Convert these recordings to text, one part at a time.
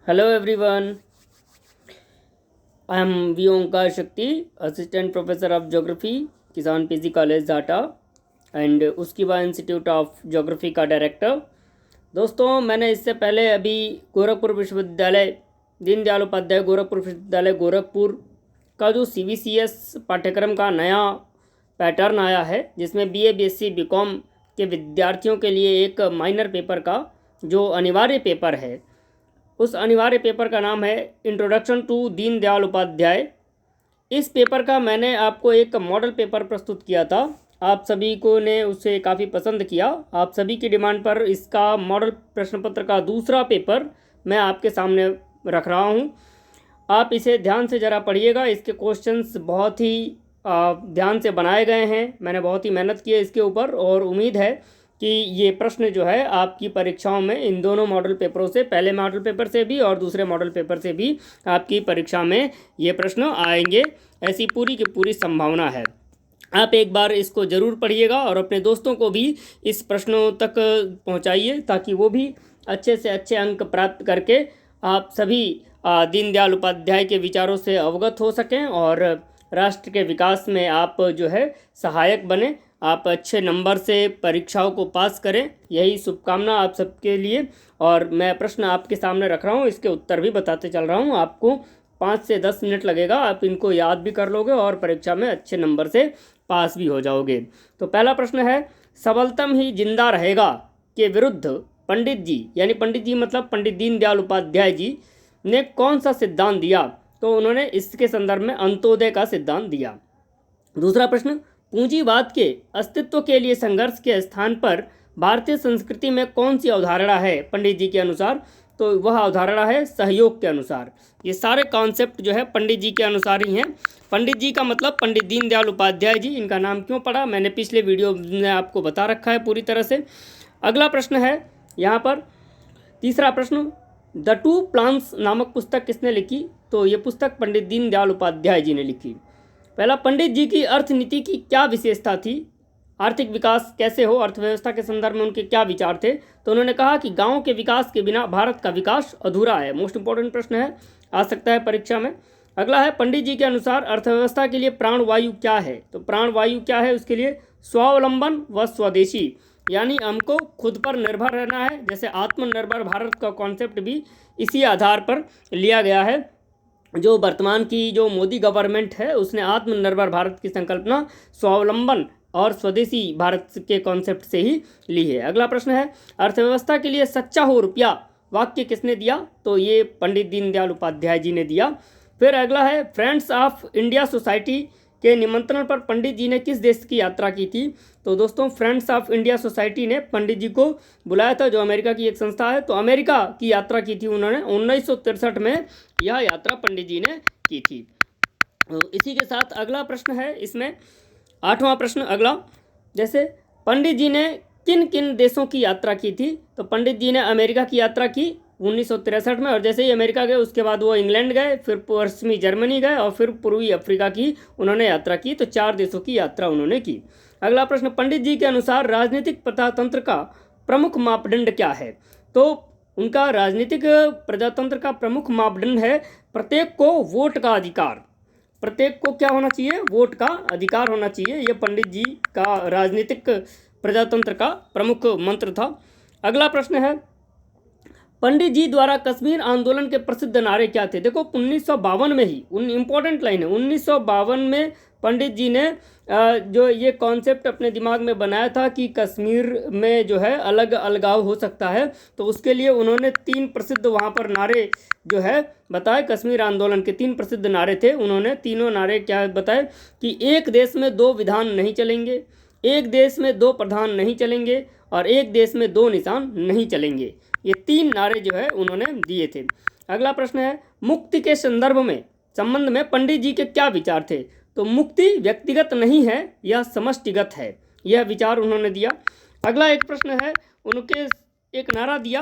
Hello everyone, I am V. Omkar Shakti, Assistant Professor of Geography, Kisan PG college Jhata and उसकीबा institute of geography का director. दोस्तों, मैंने इससे पहले अभी गोरखपुर विश्वविद्यालय, दीनदयाल उपाध्याय गोरखपुर विश्वविद्यालय गोरखपुर का जो CBCS पाठ्यक्रम का नया पैटर्न आया है, जिसमें BA BSc BCom के विद्यार्थियों के लिए एक माइनर पेपर का जो अनिवार्य पेपर है, उस अनिवार्य पेपर का नाम है इंट्रोडक्शन टू दीनदयाल उपाध्याय। इस पेपर का मैंने आपको एक मॉडल पेपर प्रस्तुत किया था। आप सभी को ने उसे काफ़ी पसंद किया। आप सभी की डिमांड पर इसका मॉडल प्रश्न पत्र का दूसरा पेपर मैं आपके सामने रख रहा हूँ। आप इसे ध्यान से ज़रा पढ़िएगा। इसके क्वेश्चंस बहुत ही ध्यान से बनाए गए हैं। मैंने बहुत ही मेहनत की है इसके ऊपर और उम्मीद है कि ये प्रश्न जो है आपकी परीक्षाओं में इन दोनों मॉडल पेपरों से, पहले मॉडल पेपर से भी और दूसरे मॉडल पेपर से भी आपकी परीक्षा में ये प्रश्न आएंगे, ऐसी पूरी की पूरी संभावना है। आप एक बार इसको ज़रूर पढ़िएगा और अपने दोस्तों को भी इस प्रश्नों तक पहुंचाइए ताकि वो भी अच्छे से अच्छे अंक प्राप्त करके आप सभी दीनदयाल उपाध्याय के विचारों से अवगत हो सकें और राष्ट्र के विकास में आप जो है सहायक बने। आप अच्छे नंबर से परीक्षाओं को पास करें, यही शुभकामना आप सबके लिए। और मैं प्रश्न आपके सामने रख रहा हूँ, इसके उत्तर भी बताते चल रहा हूँ। आपको 5 से 10 मिनट लगेगा, आप इनको याद भी कर लोगे और परीक्षा में अच्छे नंबर से पास भी हो जाओगे। तो पहला प्रश्न है, सबलतम ही जिंदा रहेगा के विरुद्ध पंडित जी, यानी पंडित जी मतलब पंडित दीनदयाल उपाध्याय जी ने कौन सा सिद्धांत दिया? तो उन्होंने इसके संदर्भ में अंत्योदय का सिद्धांत दिया। दूसरा प्रश्न, पूंजीवाद के अस्तित्व के लिए संघर्ष के स्थान पर भारतीय संस्कृति में कौन सी अवधारणा है पंडित जी के अनुसार? तो वह अवधारणा है सहयोग के अनुसार। ये सारे कॉन्सेप्ट जो है पंडित जी के अनुसार ही हैं। पंडित जी का मतलब पंडित दीनदयाल उपाध्याय जी। इनका नाम क्यों पड़ा, मैंने पिछले वीडियो में आपको बता रखा है पूरी तरह से। अगला प्रश्न है यहाँ पर, तीसरा प्रश्न, द टू प्लान्स नामक पुस्तक किसने लिखी? तो ये पुस्तक पंडित दीनदयाल उपाध्याय जी ने लिखी। पहला, पंडित जी की अर्थनीति की क्या विशेषता थी? आर्थिक विकास कैसे हो, अर्थव्यवस्था के संदर्भ में उनके क्या विचार थे? तो उन्होंने कहा कि गांव के विकास के बिना भारत का विकास अधूरा है। मोस्ट इंपॉर्टेंट प्रश्न है, आ सकता है परीक्षा में। अगला है, पंडित जी के अनुसार अर्थव्यवस्था के लिए प्राणवायु क्या है? तो प्राणवायु क्या है उसके लिए? स्वावलंबन व स्वदेशी, यानी हमको खुद पर निर्भर रहना है। जैसे आत्मनिर्भर भारत का कॉन्सेप्ट भी इसी आधार पर लिया गया है। जो वर्तमान की जो मोदी गवर्नमेंट है उसने आत्मनिर्भर भारत की संकल्पना स्वावलंबन और स्वदेशी भारत के कॉन्सेप्ट से ही ली है। अगला प्रश्न है, अर्थव्यवस्था के लिए सच्चा हो रुपया वाक्य किसने दिया? तो ये पंडित दीनदयाल उपाध्याय जी ने दिया। फिर अगला है, फ्रेंड्स ऑफ इंडिया सोसाइटी के निमंत्रण पर पंडित जी ने किस देश की यात्रा की थी? तो दोस्तों, फ्रेंड्स ऑफ इंडिया सोसाइटी ने पंडित जी को बुलाया था, जो अमेरिका की एक संस्था है। तो अमेरिका की यात्रा की थी उन्होंने 1963 में, यह यात्रा पंडित जी ने की थी। तो इसी के साथ अगला प्रश्न है इसमें, 8वां प्रश्न अगला, जैसे पंडित जी ने किन किन देशों की यात्रा की थी? तो पंडित जी ने अमेरिका की यात्रा की 1963 में, और जैसे ही अमेरिका गए उसके बाद वो इंग्लैंड गए, फिर पश्चिमी जर्मनी गए और फिर पूर्वी अफ्रीका की उन्होंने यात्रा की। तो 4 देशों की यात्रा उन्होंने की। अगला प्रश्न, पंडित जी के अनुसार राजनीतिक प्रजातंत्र का प्रमुख मापदंड क्या है? तो उनका राजनीतिक प्रजातंत्र का प्रमुख मापदंड है प्रत्येक को वोट का अधिकार। प्रत्येक को क्या होना चाहिए? वोट का अधिकार होना चाहिए। ये पंडित जी का राजनीतिक प्रजातंत्र का प्रमुख मंत्र था। अगला प्रश्न है, पंडित जी द्वारा कश्मीर आंदोलन के प्रसिद्ध नारे क्या थे? देखो 1952 में ही, इंपॉर्टेंट लाइन है, 1952 में पंडित जी ने जो ये कॉन्सेप्ट अपने दिमाग में बनाया था कि कश्मीर में जो है अलग अलगाव हो सकता है, तो उसके लिए उन्होंने 3 प्रसिद्ध वहाँ पर नारे जो है बताए। कश्मीर आंदोलन के 3 प्रसिद्ध नारे थे। उन्होंने तीनों नारे क्या बताए कि एक देश में 2 विधान नहीं चलेंगे, एक देश में 2 प्रधान नहीं चलेंगे और एक देश में 2 निशान नहीं चलेंगे। ये 3 नारे जो है उन्होंने दिए थे। अगला प्रश्न है, मुक्ति के संबंध में पंडित जी के क्या विचार थे? तो मुक्ति व्यक्तिगत नहीं है, यह समष्टिगत है, यह विचार उन्होंने दिया। अगला एक प्रश्न है, उनके एक नारा दिया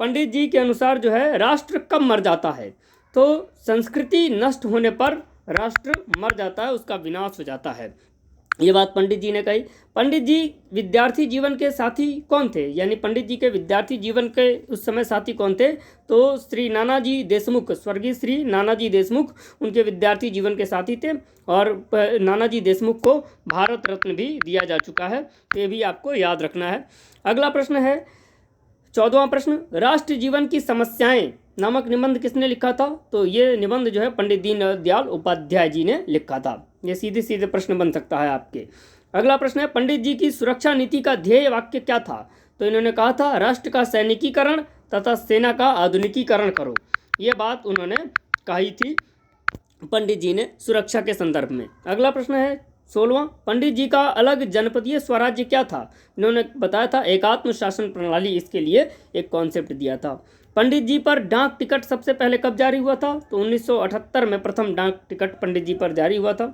पंडित जी के अनुसार जो है, राष्ट्र कब मर जाता है? तो संस्कृति नष्ट होने पर राष्ट्र मर जाता है, उसका विनाश हो जाता है। ये बात पंडित जी ने कही। पंडित जी विद्यार्थी जीवन के साथी कौन थे, यानी पंडित जी के विद्यार्थी जीवन के उस समय साथी कौन थे, तो श्री नानाजी देशमुख, स्वर्गीय श्री नानाजी देशमुख उनके विद्यार्थी जीवन के साथी थे। और नानाजी देशमुख को भारत रत्न भी दिया जा चुका है, तो ये भी आपको याद रखना है। अगला प्रश्न है 14वां प्रश्न, राष्ट्र जीवन की समस्याएं नामक निबंध किसने लिखा था, तो ये निबंध जो है पंडित दीनदयाल उपाध्याय जी ने लिखा था। ये सीधे सीधे प्रश्न बन सकता है आपके। अगला प्रश्न है पंडित जी की सुरक्षा नीति का ध्येय वाक्य क्या था, तो इन्होंने कहा था राष्ट्र का सैनिकीकरण तथा सेना का आधुनिकीकरण करो। ये बात उन्होंने कही थी पंडित जी ने सुरक्षा के संदर्भ में। अगला प्रश्न है 16वां, पंडित जी का अलग जनपदीय स्वराज्य क्या था, इन्होंने बताया था एकात्म शासन प्रणाली, इसके लिए एक कॉन्सेप्ट दिया था। पंडित जी पर डाक टिकट सबसे पहले कब जारी हुआ था, तो 1978 में प्रथम डाक टिकट पंडित जी पर जारी हुआ था।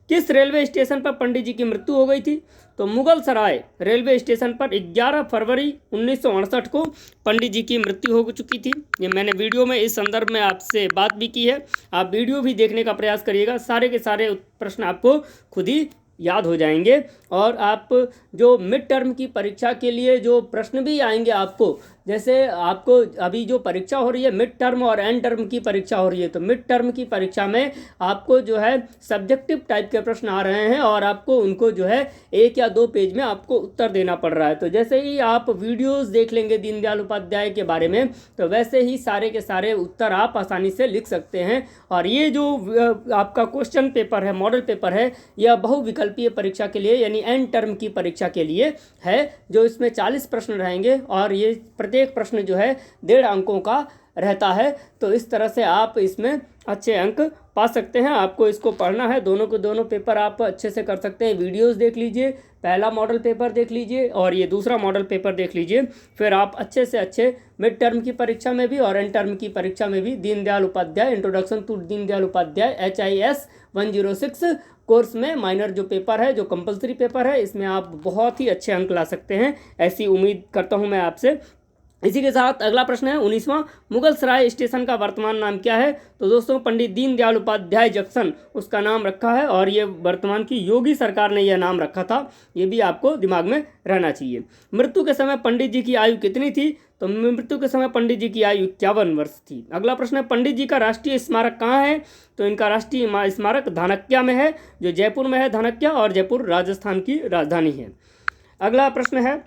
किस रेलवे स्टेशन पर पंडित जी की मृत्यु हो गई थी, तो मुगल सराय रेलवे स्टेशन पर 11 फरवरी 1968 को पंडित जी की मृत्यु हो चुकी थी। ये मैंने वीडियो में इस संदर्भ में आपसे बात भी की है, आप वीडियो भी देखने का प्रयास करिएगा, सारे के सारे प्रश्न आपको खुद ही याद हो जाएंगे। और आप जो मिड टर्म की परीक्षा के लिए जो प्रश्न भी आएंगे आपको, जैसे आपको अभी जो परीक्षा हो रही है मिड टर्म और एंड टर्म की परीक्षा हो रही है, तो मिड टर्म की परीक्षा में आपको जो है सब्जेक्टिव टाइप के प्रश्न आ रहे हैं और आपको उनको जो है 1 या 2 पेज में आपको उत्तर देना पड़ रहा है। तो जैसे ही आप वीडियोस देख लेंगे दीनदयाल उपाध्याय के बारे में, तो वैसे ही सारे के सारे उत्तर आप आसानी से लिख सकते हैं। और ये जो आपका क्वेश्चन पेपर है, मॉडल पेपर है, यह बहुविकल्पीय परीक्षा के लिए यानी एंड टर्म की परीक्षा के लिए है, जो इसमें 40 प्रश्न रहेंगे और ये प्रत्येक प्रश्न जो है 1.5 अंकों का रहता है। तो इस तरह से आप इसमें अच्छे अंक पा सकते हैं। आपको इसको पढ़ना है, दोनों के दोनों पेपर आप अच्छे से कर सकते हैं। वीडियोस देख लीजिए, पहला मॉडल पेपर देख लीजिए और ये दूसरा मॉडल पेपर देख लीजिए, फिर आप अच्छे से अच्छे मिड टर्म की परीक्षा में भी और एंड टर्म की परीक्षा में भी Deendayal Upadhyay introduction to Deendayal Upadhyay HIS 106 course में माइनर जो पेपर है, जो कंपलसरी पेपर है, इसमें आप बहुत ही अच्छे अंक ला सकते हैं, ऐसी उम्मीद करता हूं मैं आपसे। इसी के साथ अगला प्रश्न है 19वां, मुगल सराय स्टेशन का वर्तमान नाम क्या है, तो दोस्तों पंडित दीनदयाल उपाध्याय जंक्शन उसका नाम रखा है और ये वर्तमान की योगी सरकार ने यह नाम रखा था, ये भी आपको दिमाग में रहना चाहिए। मृत्यु के समय पंडित जी की आयु कितनी थी, तो मृत्यु के समय पंडित जी की आयु 51 वर्ष थी। अगला प्रश्न है पंडित जी का राष्ट्रीय स्मारक कहाँ है, तो इनका राष्ट्रीय स्मारक धानक्या में है, जो जयपुर में है धानक्या, और जयपुर राजस्थान की राजधानी है। अगला प्रश्न है,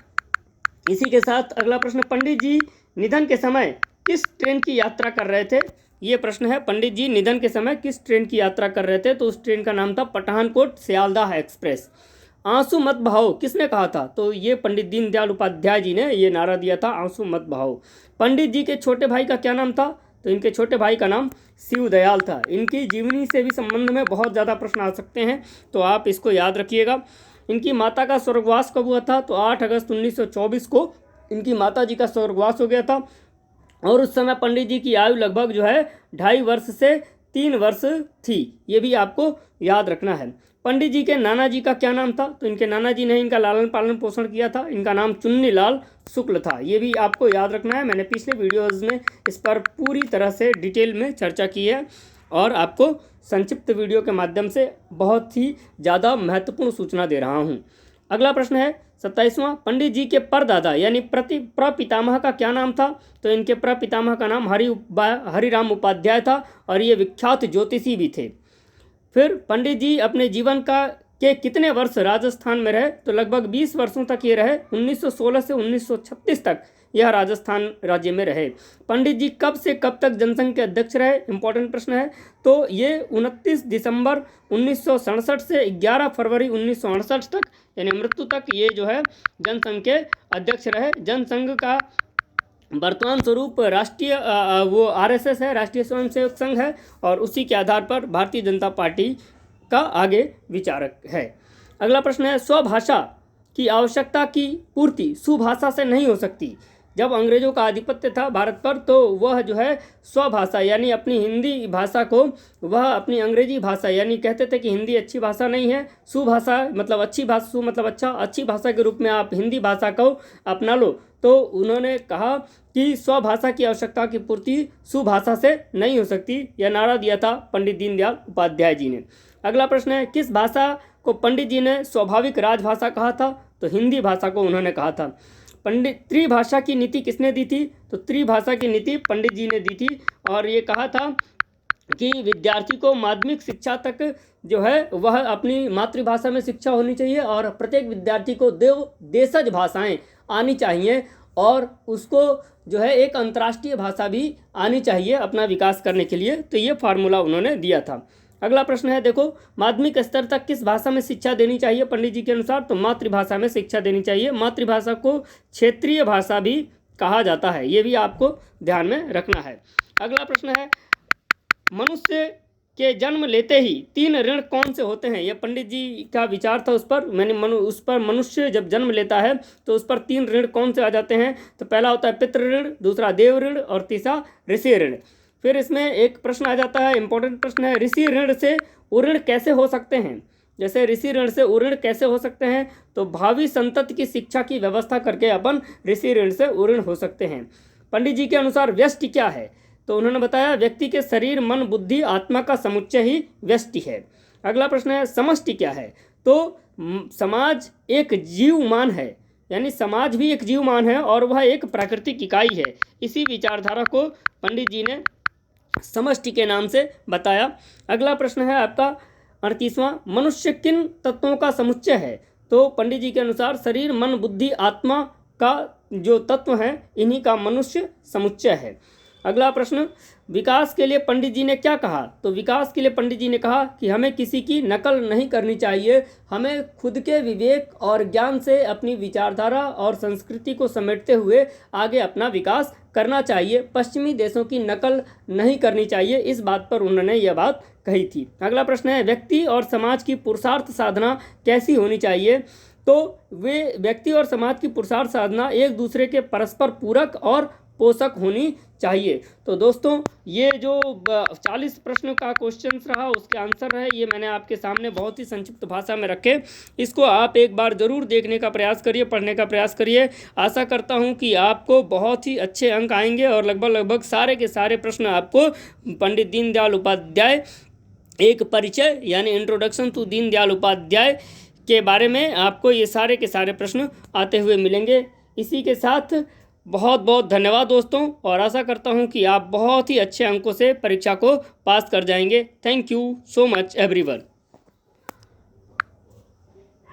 इसी के साथ अगला प्रश्न, पंडित जी निधन के समय किस ट्रेन की यात्रा कर रहे थे, ये प्रश्न है पंडित जी निधन के समय किस ट्रेन की यात्रा कर रहे थे, तो उस ट्रेन का नाम था पठानकोट सियालदाह एक्सप्रेस। आंसू मत बहाओ किसने कहा था, तो ये पंडित दीनदयाल उपाध्याय जी ने ये नारा दिया था, आंसू मत बहाओ। पंडित जी के छोटे भाई का क्या नाम था, तो इनके छोटे भाई का नाम शिवदयाल था। इनकी जीवनी से भी संबंध में बहुत ज़्यादा प्रश्न आ सकते हैं, तो आप इसको याद रखिएगा। इनकी माता का स्वर्गवास कब हुआ था, तो 8 अगस्त 1924 को इनकी माता जी का स्वर्गवास हो गया था और उस समय पंडित जी की आयु लगभग जो है 2.5 वर्ष से 3 वर्ष थी, ये भी आपको याद रखना है। पंडित जी के नाना जी का क्या नाम था, तो इनके नाना जी ने इनका लालन पालन पोषण किया था, इनका नाम चुन्नीलाल शुक्ल था, ये भी आपको याद रखना है। मैंने पिछले वीडियोज़ में इस पर पूरी तरह से डिटेल में चर्चा की है और आपको संक्षिप्त वीडियो के माध्यम से बहुत ही ज़्यादा महत्वपूर्ण सूचना दे रहा हूँ। अगला प्रश्न है 27वां, पंडित जी के परदादा यानी प्रपितामह का क्या नाम था, तो इनके प्रपितामह का नाम हरिराम उपाध्याय था और ये विख्यात ज्योतिषी भी थे। फिर पंडित जी अपने जीवन के कितने वर्ष राजस्थान में रहे, तो लगभग 20 वर्षों तक ये रहे, 1916 से 1936 तक यह राजस्थान राज्य में रहे। पंडित जी कब से कब तक जनसंघ के अध्यक्ष रहे, इंपॉर्टेंट प्रश्न है, तो ये 29 दिसंबर 1967 से 11 फरवरी 1968 तक यानी मृत्यु तक ये जो है जनसंघ के अध्यक्ष रहे। जनसंघ का वर्तमान स्वरूप राष्ट्रीय वो RSS है, राष्ट्रीय स्वयंसेवक संघ है, और उसी के आधार पर भारतीय जनता पार्टी का आगे विचारक है। अगला प्रश्न है, स्वभाषा की आवश्यकता की पूर्ति सुभाषा से नहीं हो सकती। जब अंग्रेजों का आधिपत्य था भारत पर, तो वह जो है स्वभाषा यानी अपनी हिंदी भाषा को वह अपनी अंग्रेजी भाषा यानी कहते थे कि हिंदी अच्छी भाषा नहीं है, सुभाषा मतलब अच्छी भाषा, सु मतलब अच्छा, अच्छी भाषा के रूप में आप हिंदी भाषा को अपना लो। तो उन्होंने कहा कि स्वभाषा की आवश्यकता की पूर्ति सुभाषा से नहीं हो सकती, यह नारा दिया था पंडित दीनदयाल उपाध्याय जी ने। अगला प्रश्न है, किस भाषा को पंडित जी ने स्वाभाविक राजभाषा कहा था? तो हिंदी भाषा को उन्होंने कहा था। त्रिभाषा की नीति किसने दी थी? तो त्रिभाषा की नीति पंडित जी ने दी थी और ये कहा था कि विद्यार्थी को माध्यमिक शिक्षा तक जो है वह अपनी मातृभाषा में शिक्षा होनी चाहिए और प्रत्येक विद्यार्थी को देशज भाषाएं आनी चाहिए और उसको जो है एक अंतर्राष्ट्रीय भाषा भी आनी चाहिए अपना विकास करने के लिए। तो ये फार्मूला उन्होंने दिया था। अगला प्रश्न है, देखो, माध्यमिक स्तर तक किस भाषा में शिक्षा देनी चाहिए पंडित जी के अनुसार? तो मातृभाषा में शिक्षा देनी चाहिए। मातृभाषा को क्षेत्रीय भाषा भी कहा जाता है, ये भी आपको ध्यान में रखना है। अगला प्रश्न है, मनुष्य के जन्म लेते ही 3 ऋण कौन से होते हैं? यह पंडित जी का विचार था उस पर। मनुष्य जब जन्म लेता है तो उस पर 3 ऋण कौन से आ जाते हैं? तो पहला होता है पितृ ऋण, दूसरा देव ऋण और तीसरा ऋषि ऋण। फिर इसमें एक प्रश्न आ जाता है, इंपॉर्टेंट प्रश्न है, ऋषि ऋण से उऋण कैसे हो सकते हैं? जैसे ऋषि ऋण से उऋण कैसे हो सकते हैं? तो भावी संतति की शिक्षा की व्यवस्था करके अपन ऋषि ऋण से उऋण हो सकते हैं। पंडित जी के अनुसार व्यष्टि क्या है? तो उन्होंने बताया व्यक्ति के शरीर, मन, बुद्धि, आत्मा का समुच्चय ही व्यष्टि है। अगला प्रश्न है, समष्टि क्या है? तो समाज एक जीवमान है, यानी समाज भी एक जीवमान है और वह एक प्राकृतिक इकाई है। इसी विचारधारा को पंडित जी ने समष्टि के नाम से बताया। अगला प्रश्न है आपका 38वां, मनुष्य किन तत्वों का समुच्चय है? तो पंडित जी के अनुसार शरीर, मन, बुद्धि, आत्मा का जो तत्व है इन्हीं का मनुष्य समुच्चय है। अगला प्रश्न, विकास के लिए पंडित जी ने क्या कहा? तो विकास के लिए पंडित जी ने कहा कि हमें किसी की नकल नहीं करनी चाहिए, हमें खुद के विवेक और ज्ञान से अपनी विचारधारा और संस्कृति को समेटते हुए आगे अपना विकास करना चाहिए, पश्चिमी देशों की नकल नहीं करनी चाहिए। इस बात पर उन्होंने यह बात कही थी। अगला प्रश्न है, व्यक्ति और समाज की पुरुषार्थ साधना कैसी होनी चाहिए? तो वे व्यक्ति और समाज की पुरुषार्थ साधना एक दूसरे के परस्पर पूरक और पोषक होनी चाहिए। तो दोस्तों ये जो 40 प्रश्न का क्वेश्चन रहा उसके आंसर है ये मैंने आपके सामने बहुत ही संक्षिप्त भाषा में रखे। इसको आप एक बार ज़रूर देखने का प्रयास करिए, पढ़ने का प्रयास करिए। आशा करता हूँ कि आपको बहुत ही अच्छे अंक आएंगे और लगभग सारे के सारे प्रश्न आपको पंडित दीनदयाल उपाध्याय एक परिचय यानी इंट्रोडक्शन टू दीनदयाल उपाध्याय के बारे में आपको ये सारे के सारे प्रश्न आते हुए मिलेंगे। इसी के साथ बहुत बहुत धन्यवाद दोस्तों और आशा करता हूँ कि आप बहुत ही अच्छे अंकों से परीक्षा को पास कर जाएंगे। Thank you so much everyone.